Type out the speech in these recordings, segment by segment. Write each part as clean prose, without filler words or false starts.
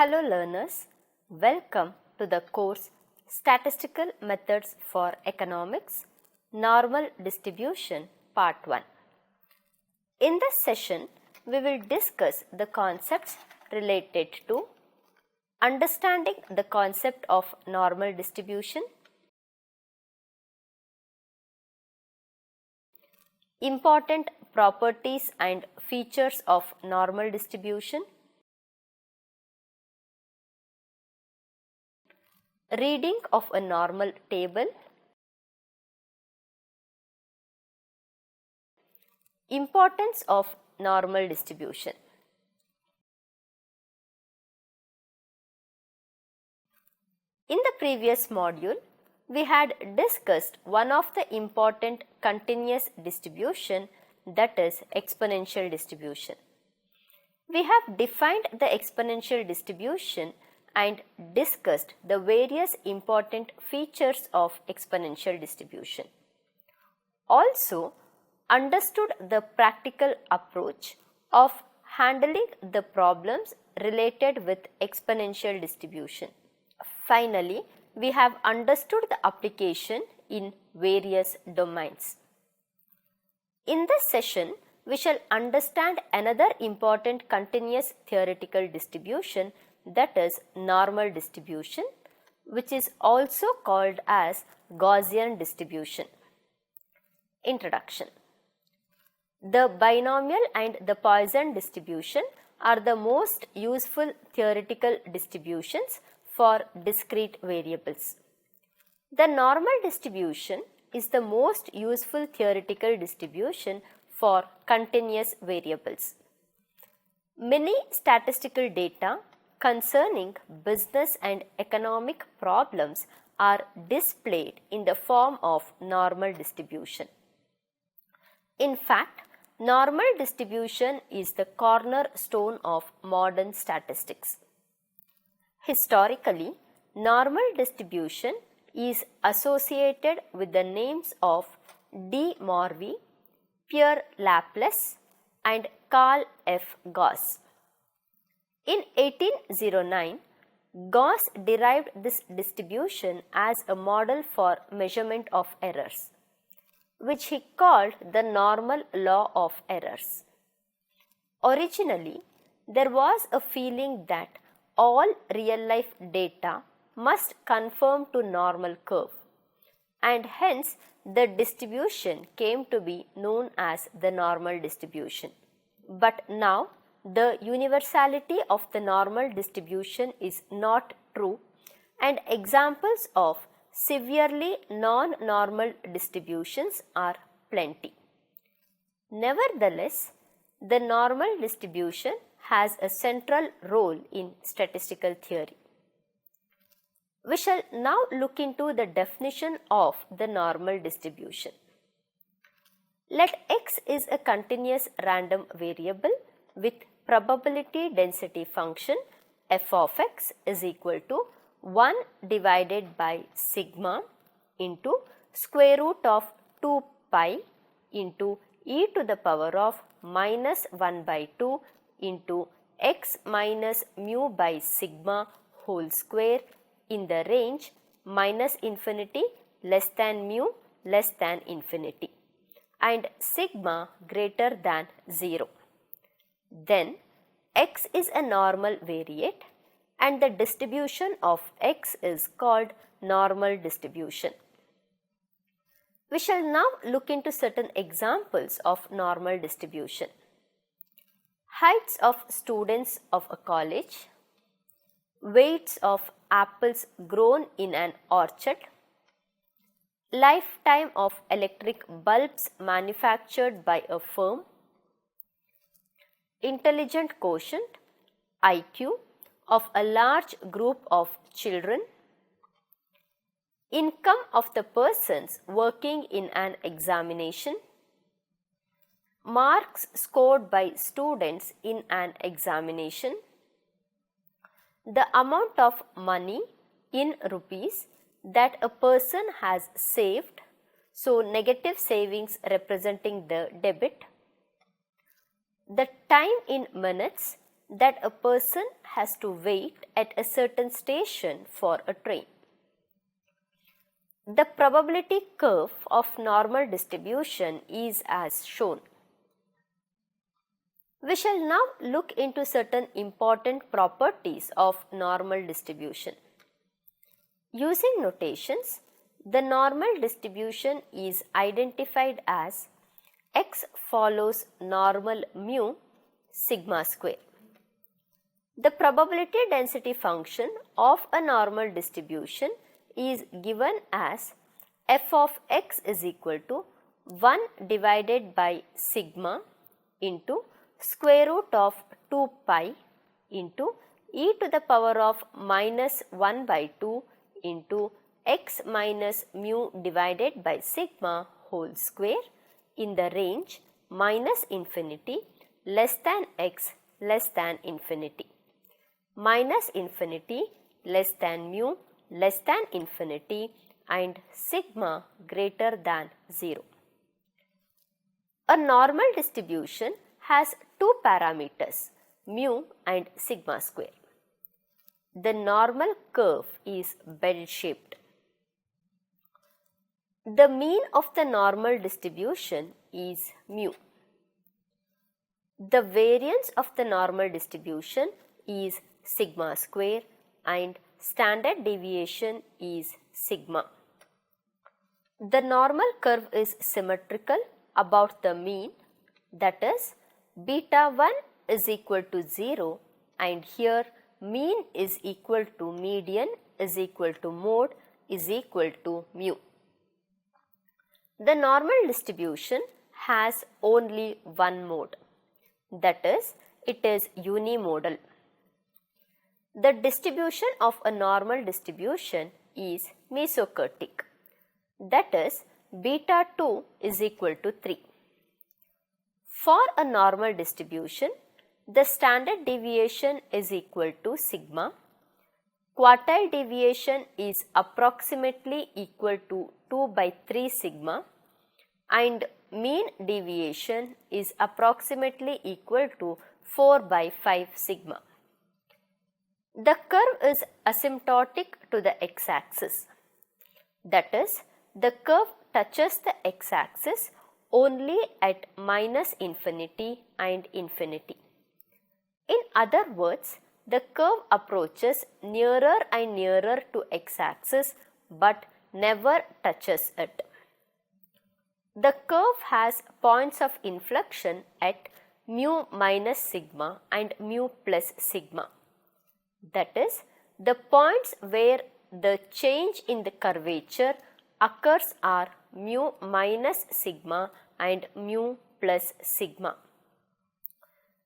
Hello learners, welcome to the course Statistical Methods for Economics, Normal Distribution Part 1. In this session, we will discuss the concepts related to understanding the concept of normal distribution, important properties and features of normal distribution, reading of a normal table, importance of normal distribution. In the previous module, we had discussed one of the important continuous distribution, that is exponential distribution. We have defined the exponential distribution and discussed the various important features of exponential distribution. Also understood the practical approach of handling the problems related with exponential distribution. Finally, we have understood the application in various domains. In this session, we shall understand another important continuous theoretical distribution, that is normal distribution, which is also called as Gaussian distribution. Introduction. The binomial and the Poisson distribution are the most useful theoretical distributions for discrete variables. The normal distribution is the most useful theoretical distribution for continuous variables. Many statistical data concerning business and economic problems are displayed in the form of normal distribution. In fact, normal distribution is the cornerstone of modern statistics. Historically, normal distribution is associated with the names of de Morvey, Pierre Laplace and Carl F. Gauss. In 1809, Gauss derived this distribution as a model for measurement of errors, which he called the normal law of errors. Originally, there was a feeling that all real-life data must conform to normal curve, and hence the distribution came to be known as the normal distribution. But now, the universality of the normal distribution is not true, and examples of severely non-normal distributions are plenty. Nevertheless, the normal distribution has a central role in statistical theory. We shall now look into the definition of the normal distribution. Let x is a continuous random variable with probability density function f of x is equal to 1 divided by sigma into square root of 2 pi into e to the power of minus 1 by 2 into x minus mu by sigma whole square in the range minus infinity less than mu less than infinity and sigma greater than 0. Then x is a normal variate and the distribution of x is called normal distribution. We shall now look into certain examples of normal distribution. Heights of students of a college, weights of apples grown in an orchard, lifetime of electric bulbs manufactured by a firm, intelligent quotient IQ of a large group of children, income of the persons working in an examination, marks scored by students in an examination, the amount of money in rupees that a person has saved, so negative savings representing the debit, the time in minutes that a person has to wait at a certain station for a train. The probability curve of normal distribution is as shown. We shall now look into certain important properties of normal distribution. Using notations, the normal distribution is identified as x follows normal mu sigma square. The probability density function of a normal distribution is given as f of x is equal to 1 divided by sigma into square root of 2 pi into e to the power of minus 1 by 2 into x minus mu divided by sigma whole square in the range minus infinity less than x less than infinity, minus infinity less than mu less than infinity and sigma greater than 0. A normal distribution has two parameters, mu and sigma square. The normal curve is bell-shaped. The mean of the normal distribution is mu. The variance of the normal distribution is sigma square and standard deviation is sigma. The normal curve is symmetrical about the mean, that is beta 1 is equal to 0 and here mean is equal to median is equal to mode is equal to mu. The normal distribution has only one mode, that is it is unimodal. The distribution of a normal distribution is mesokurtic, that is beta 2 is equal to 3. For a normal distribution, the standard deviation is equal to sigma, quartile deviation is approximately equal to 2 by 3 sigma and mean deviation is approximately equal to 4 by 5 sigma. The curve is asymptotic to the x-axis, that is the curve touches the x-axis only at minus infinity and infinity. In other words, the curve approaches nearer and nearer to x-axis but never touches it. The curve has points of inflection at mu minus sigma and mu plus sigma. That is, the points where the change in the curvature occurs are mu minus sigma and mu plus sigma.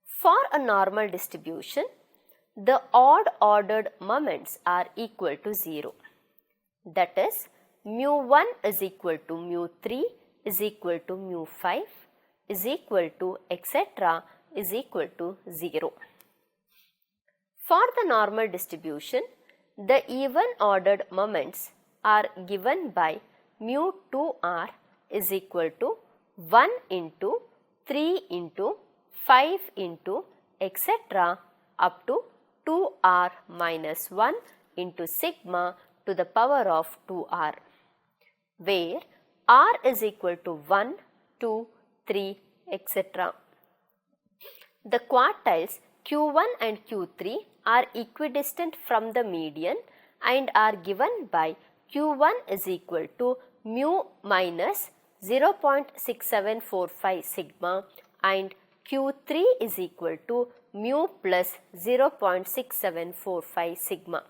For a normal distribution, the odd ordered moments are equal to 0. That is, mu 1 is equal to mu 3 is equal to mu 5 is equal to etc. is equal to 0. For the normal distribution, the even ordered moments are given by mu 2r is equal to 1 into 3 into 5 into etc. up to 2r minus 1 into sigma to the power of 2r, where r is equal to 1, 2, 3, etc. The quartiles q1 and q3 are equidistant from the median and are given by q1 is equal to mu minus 0.6745 sigma and q3 is equal to mu plus 0.6745 sigma.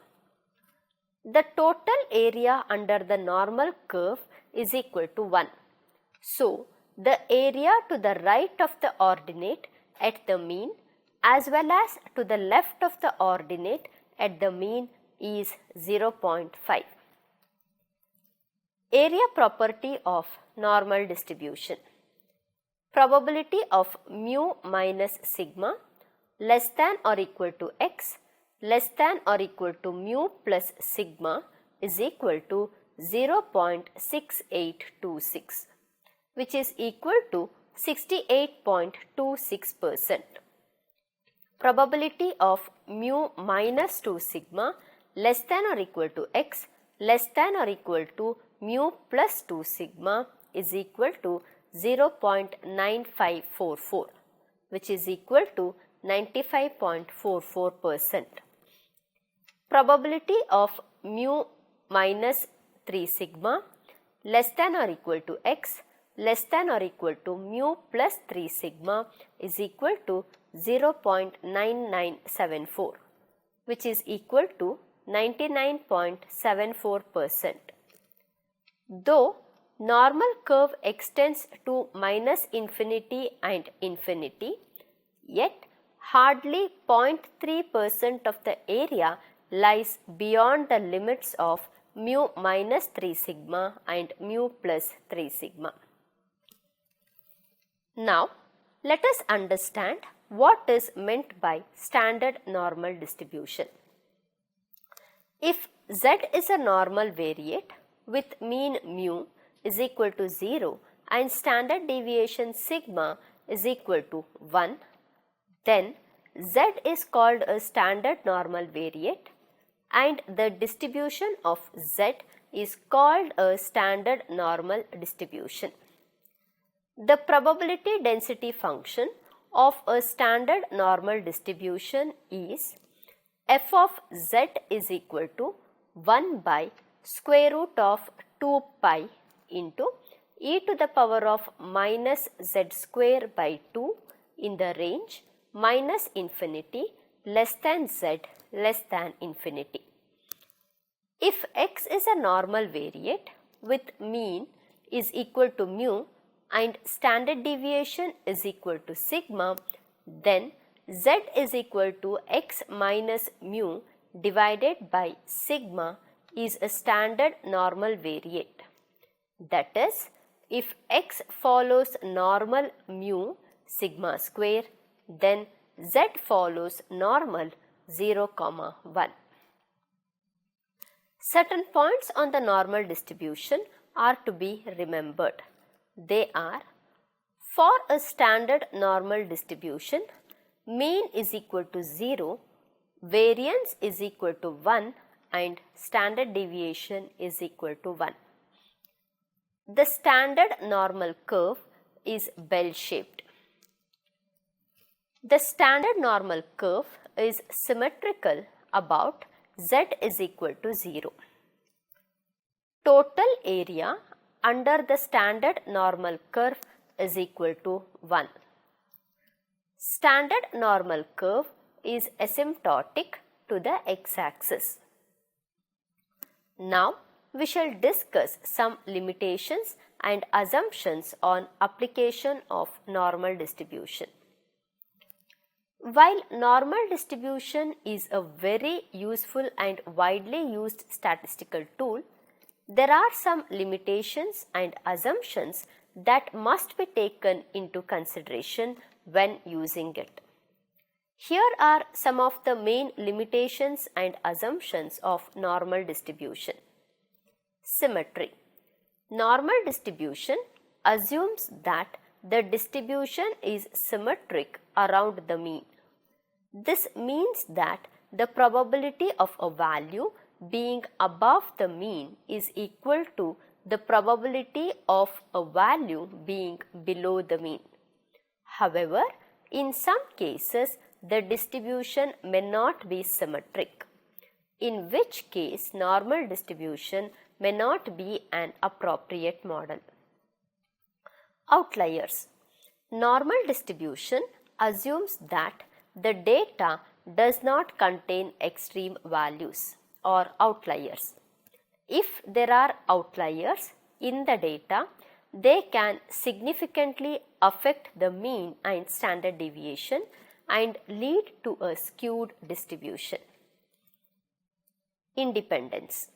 The total area under the normal curve is equal to 1. So, the area to the right of the ordinate at the mean as well as to the left of the ordinate at the mean is 0.5. Area property of normal distribution. Probability of mu minus sigma less than or equal to x less than or equal to mu plus sigma is equal to 0.6826, which is equal to 68.26%. probability of mu minus 2 sigma less than or equal to x less than or equal to mu plus 2 sigma is equal to 0.9544, which is equal to 95.44%. Probability of mu minus 3 sigma less than or equal to x less than or equal to mu plus 3 sigma is equal to 0.9974, which is equal to 99.74%. Though normal curve extends to minus infinity and infinity, yet hardly 0.3% of the area lies beyond the limits of mu minus 3 sigma and mu plus 3 sigma. Now, let us understand what is meant by standard normal distribution. If Z is a normal variate with mean mu is equal to 0 and standard deviation sigma is equal to 1, then Z is called a standard normal variate and the distribution of Z is called a standard normal distribution. The probability density function of a standard normal distribution is f of Z is equal to 1 by square root of 2 pi into e to the power of minus z square by 2 in the range minus infinity less than z less than infinity. If x is a normal variate with mean is equal to mu and standard deviation is equal to sigma, then z is equal to x minus mu divided by sigma is a standard normal variate. That is, if x follows normal mu sigma square, then z follows normal 0, 1. Certain points on the normal distribution are to be remembered. They are: for a standard normal distribution, mean is equal to 0, variance is equal to 1 and standard deviation is equal to 1. The standard normal curve is bell-shaped. The standard normal curve is symmetrical about z is equal to 0. Total area under the standard normal curve is equal to 1. Standard normal curve is asymptotic to the x-axis. Now, we shall discuss some limitations and assumptions on application of normal distribution. While normal distribution is a very useful and widely used statistical tool, there are some limitations and assumptions that must be taken into consideration when using it. Here are some of the main limitations and assumptions of normal distribution. Symmetry. Normal distribution assumes that the distribution is symmetric around the mean. This means that the probability of a value being above the mean is equal to the probability of a value being below the mean. However, in some cases, the distribution may not be symmetric, in which case normal distribution may not be an appropriate model. Outliers. Normal distribution assumes that the data does not contain extreme values or outliers. If there are outliers in the data, they can significantly affect the mean and standard deviation and lead to a skewed distribution. Independence.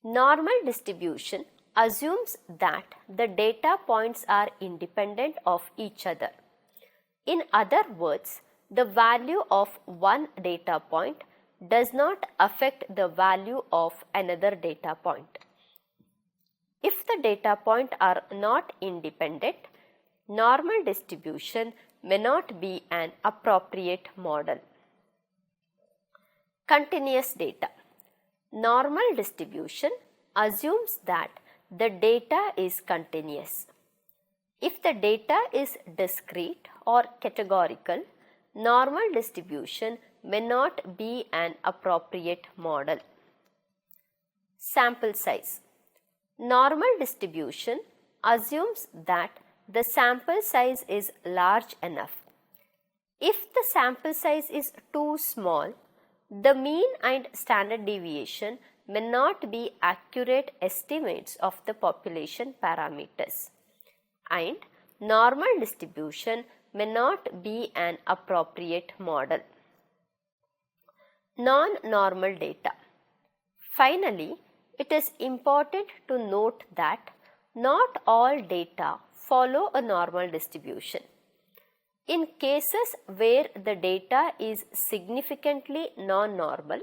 Normal distribution assumes that the data points are independent of each other. In other words, the value of one data point does not affect the value of another data point. If the data points are not independent, normal distribution may not be an appropriate model. Continuous data. Normal distribution assumes that the data is continuous. If the data is discrete or categorical, normal distribution may not be an appropriate model. Sample size. Normal distribution assumes that the sample size is large enough. If the sample size is too small, the mean and standard deviation may not be accurate estimates of the population parameters, and normal distribution may not be an appropriate model. Non-normal data. Finally, it is important to note that not all data follow a normal distribution. In cases where the data is significantly non-normal,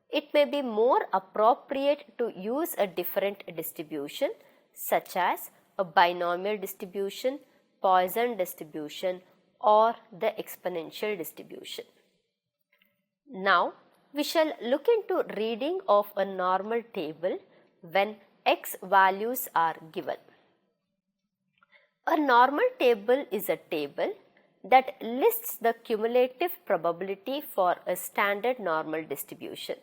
it may be more appropriate to use a different distribution, such as a binomial distribution, Poisson distribution, or the exponential distribution. Now, we shall look into reading of a normal table when x values are given. A normal table is a table that lists the cumulative probability for a standard normal distribution.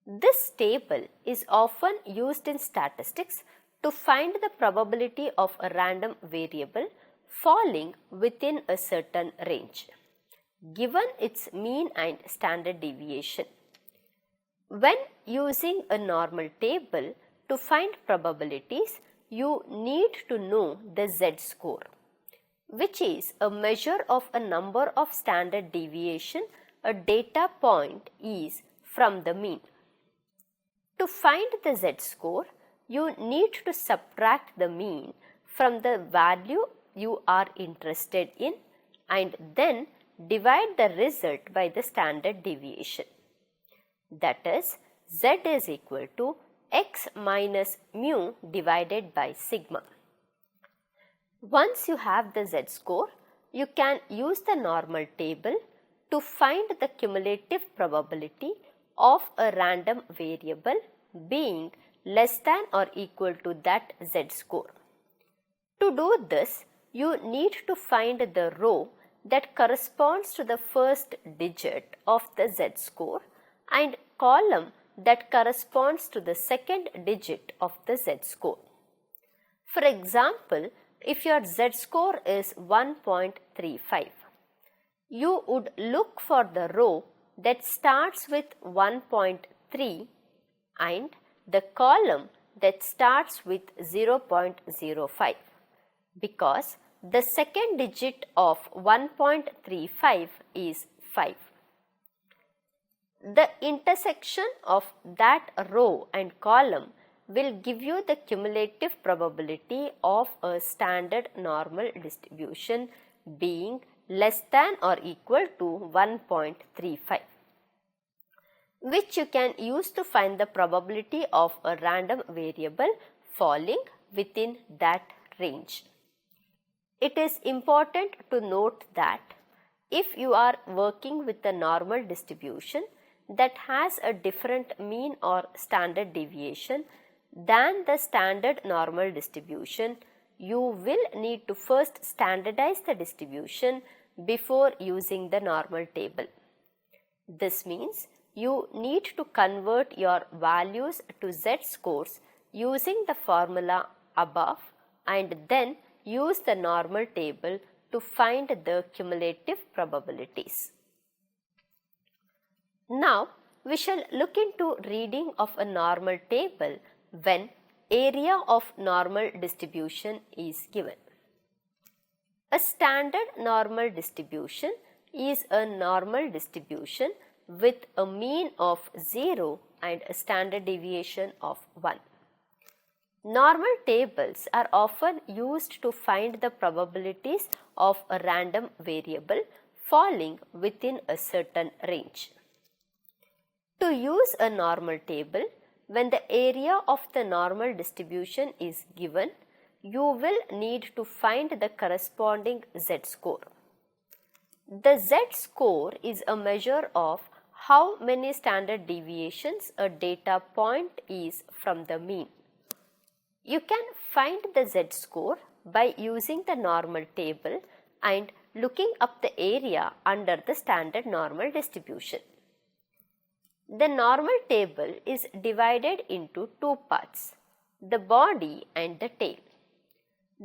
This table is often used in statistics to find the probability of a random variable falling within a certain range, given its mean and standard deviation. When using a normal table to find probabilities, you need to know the z-score, which is a measure of a number of standard deviation a data point is from the mean. To find the z-score, you need to subtract the mean from the value you are interested in and then divide the result by the standard deviation. That is, z is equal to x minus mu divided by sigma. Once you have the z-score, you can use the normal table to find the cumulative probability of a random variable being less than or equal to that z-score. To do this, you need to find the row that corresponds to the first digit of the z-score and column that corresponds to the second digit of the z-score. For example, if your z-score is 1.35, you would look for the row that starts with 1.3 and the column that starts with 0.05, because the second digit of 1.35 is 5. The intersection of that row and column will give you the cumulative probability of a standard normal distribution being less than or equal to 1.35, which you can use to find the probability of a random variable falling within that range. It is important to note that if you are working with a normal distribution that has a different mean or standard deviation than the standard normal distribution, you will need to first standardize the distribution before using the normal table. This means you need to convert your values to z-scores using the formula above and then use the normal table to find the cumulative probabilities. Now, we shall look into reading of a normal table when area of normal distribution is given. A standard normal distribution is a normal distribution with a mean of 0 and a standard deviation of 1. Normal tables are often used to find the probabilities of a random variable falling within a certain range. To use a normal table, when the area of the normal distribution is given, you will need to find the corresponding z-score. The z-score is a measure of how many standard deviations a data point is from the mean. You can find the z-score by using the normal table and looking up the area under the standard normal distribution. The normal table is divided into two parts, the body and the tail.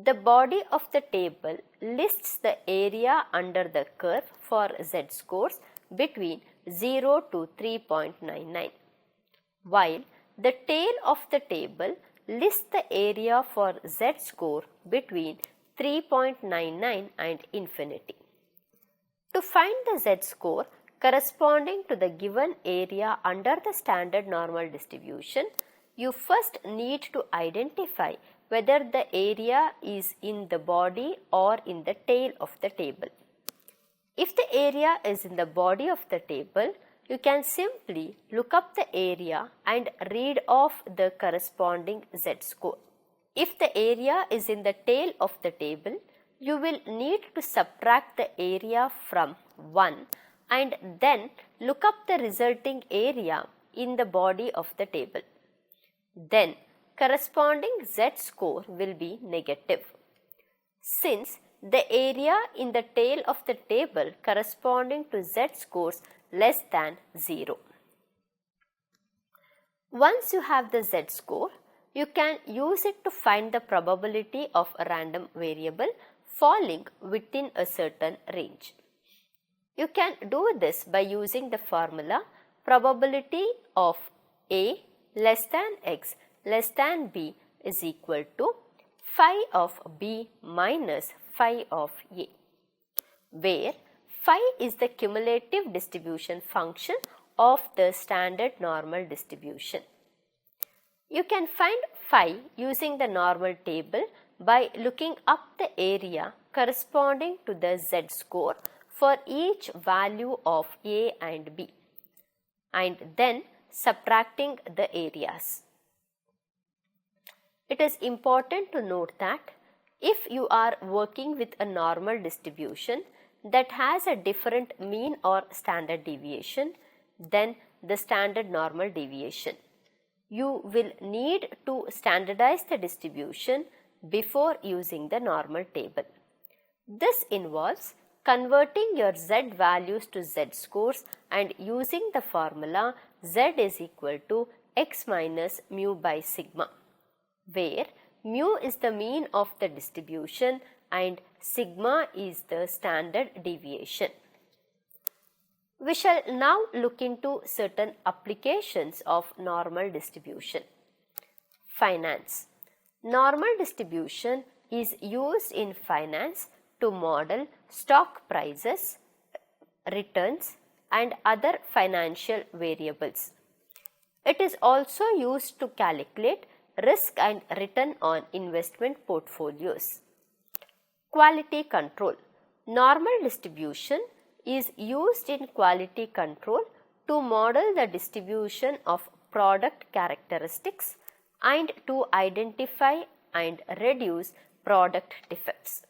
The body of the table lists the area under the curve for z-scores between 0 to 3.99, while the tail of the table lists the area for z-score between 3.99 and infinity. To find the z-score corresponding to the given area under the standard normal distribution, you first need to identify whether the area is in the body or in the tail of the table. If the area is in the body of the table, you can simply look up the area and read off the corresponding z-score. If the area is in the tail of the table, you will need to subtract the area from 1 and then look up the resulting area in the body of the table. Then corresponding z-score will be negative. Since the area in the tail of the table corresponding to z-scores less than 0. Once you have the z-score, you can use it to find the probability of a random variable falling within a certain range. You can do this by using the formula probability of A less than X less than B is equal to phi of B minus phi of A, where phi is the cumulative distribution function of the standard normal distribution. You can find phi using the normal table by looking up the area corresponding to the z-score for each value of A and B, and then subtracting the areas. It is important to note that if you are working with a normal distribution that has a different mean or standard deviation than the standard normal deviation, you will need to standardize the distribution before using the normal table. This involves converting your z values to z-scores and using the formula z is equal to x minus mu by sigma, where mu is the mean of the distribution and sigma is the standard deviation. We shall now look into certain applications of normal distribution. Finance. Normal distribution is used in finance to model stock prices, returns, and other financial variables. It is also used to calculate risk and return on investment portfolios. Quality control. Normal distribution is used in quality control to model the distribution of product characteristics and to identify and reduce product defects.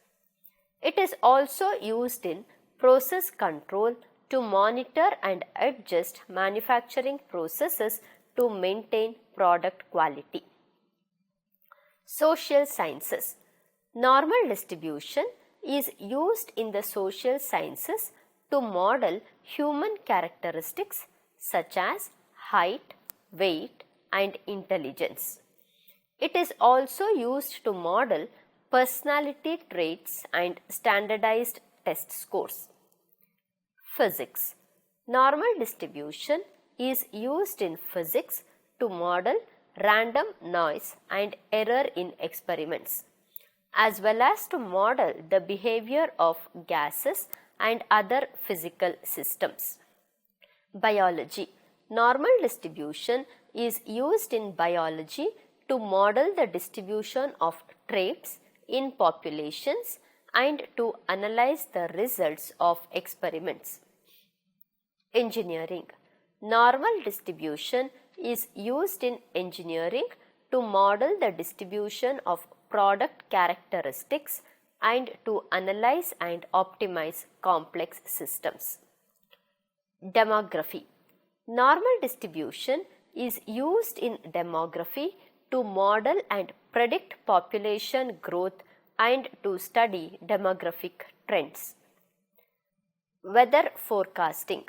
It is also used in process control to monitor and adjust manufacturing processes to maintain product quality. Social sciences. Normal distribution is used in the social sciences to model human characteristics such as height, weight, and intelligence. It is also used to model personality traits and standardized test scores. Physics. Normal distribution is used in physics to model random noise and error in experiments, as well as to model the behavior of gases and other physical systems. Biology. Normal distribution is used in biology to model the distribution of traits in populations and to analyze the results of experiments. Engineering. Normal distribution is used in engineering to model the distribution of product characteristics and to analyze and optimize complex systems. Demography. Normal distribution is used in demography to model and predict population growth and to study demographic trends. Weather forecasting.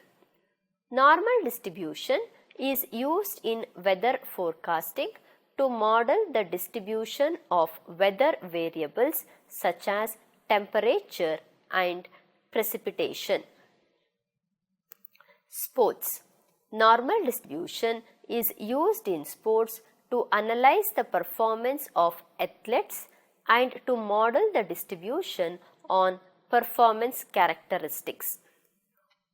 Normal distribution is used in weather forecasting to model the distribution of weather variables such as temperature and precipitation. Sports. Normal distribution is used in sports to analyze the performance of athletes and to model the distribution on performance characteristics.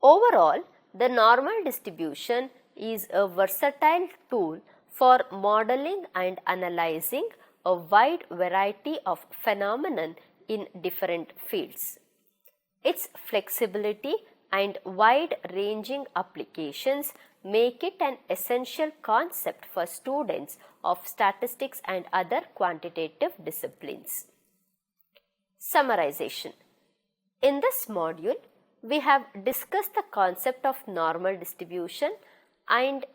Overall, the normal distribution is a versatile tool for modeling and analyzing a wide variety of phenomena in different fields. Its flexibility and wide-ranging applications make it an essential concept for students of statistics and other quantitative disciplines. Summarization. In this module, we have discussed the concept of normal distribution and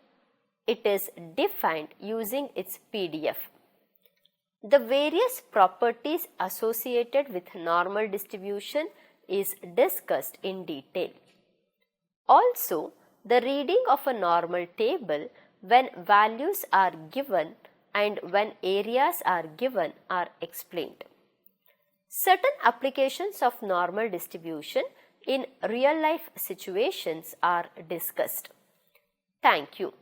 it is defined using its PDF. The various properties associated with normal distribution is discussed in detail. Also, the reading of a normal table when values are given and when areas are given are explained. Certain applications of normal distribution in real life situations are discussed. Thank you.